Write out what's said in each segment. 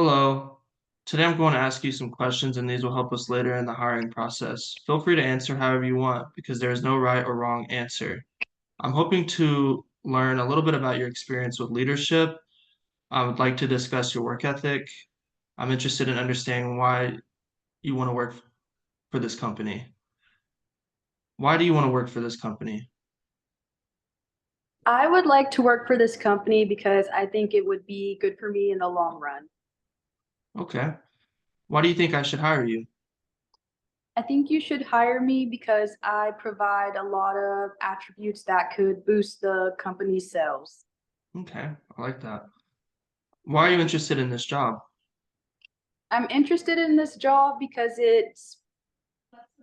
Hello. Today I'm going to ask you some questions, and these will help us later in the hiring process. Feel free to answer however you want because there is no right or wrong answer. I'm hoping to learn a little bit about your experience with leadership. I would like to discuss your work ethic. I'm interested in understanding why you want to work for this company. Why do you want to work for this company? I would like to work for this company because I think it would be good for me in the long run. Okay. Why do you think I should hire you? I think you should hire me because I provide a lot of attributes that could boost the company's sales. Okay, I like that. Why are you interested in this job? I'm interested in this job because it's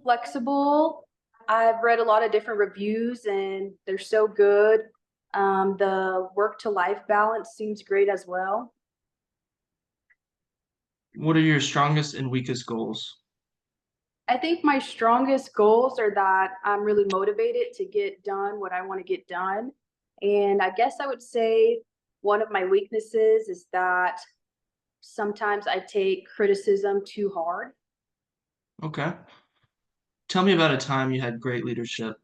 flexible. I've read a lot of different reviews and they're so good. The work to life balance seems great as well. What are your strongest and weakest goals? I think my strongest goals are that I'm really motivated to get done what I want to get done. And I guess I would say one of my weaknesses is that sometimes I take criticism too hard. Okay. Tell me about a time you had great leadership.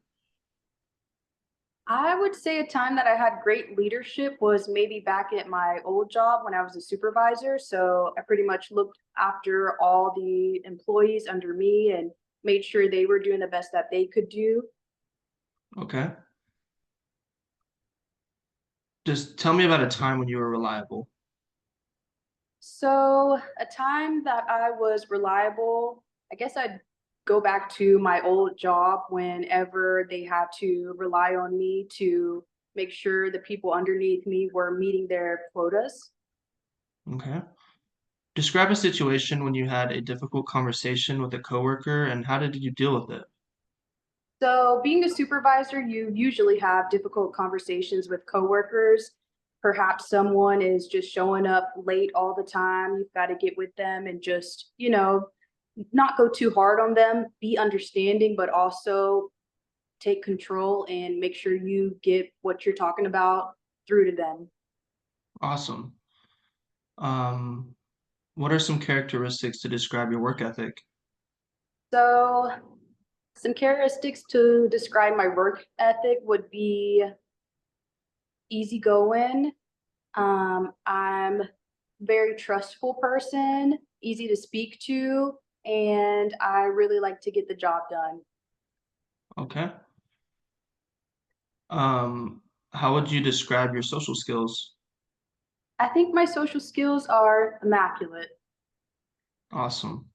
I would say a time that I had great leadership was maybe back at my old job when I was a supervisor. So I pretty much looked after all the employees under me and made sure they were doing the best that they could do. Okay. Just tell me about a time when you were reliable. So, a time that I was reliable, I guess I'd go back to my old job whenever they had to rely on me to make sure the people underneath me were meeting their quotas. Okay. Describe a situation when you had a difficult conversation with a coworker and how did you deal with it? So, being a supervisor, you usually have difficult conversations with coworkers. Perhaps someone is just showing up late all the time. You've got to get with them and just, not go too hard on them, be understanding, but also take control and make sure you get what you're talking about through to them. Awesome. Um, what are some characteristics to describe your work ethic? So, some characteristics to describe my work ethic would be easygoing. I'm very trustful person, easy to speak to, and I really like to get the job done. Okay. How would you describe your social skills? I think my social skills are immaculate. Awesome.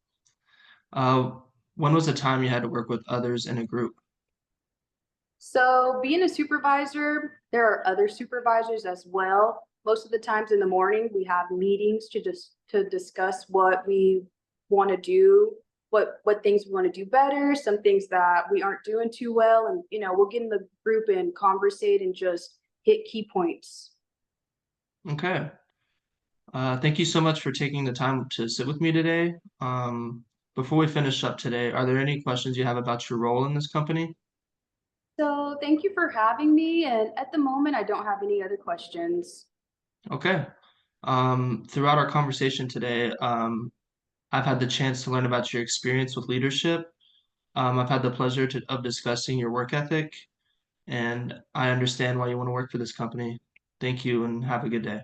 Uh, when was the time you had to work with others in a group? So, being a supervisor, there are other supervisors as well. Most of the times in the morning, we have meetings to discuss what we want to do, what things we want to do better, some things that we aren't doing too well, and we'll get in the group and conversate and just hit key points. Okay. Thank you so much for taking the time to sit with me today. Before we finish up today, are there any questions you have about your role in this company? So, thank you for having me. And at the moment, I don't have any other questions. Okay. Throughout our conversation today, I've had the chance to learn about your experience with leadership. I've had the pleasure of discussing your work ethic, and I understand why you want to work for this company. Thank you and have a good day.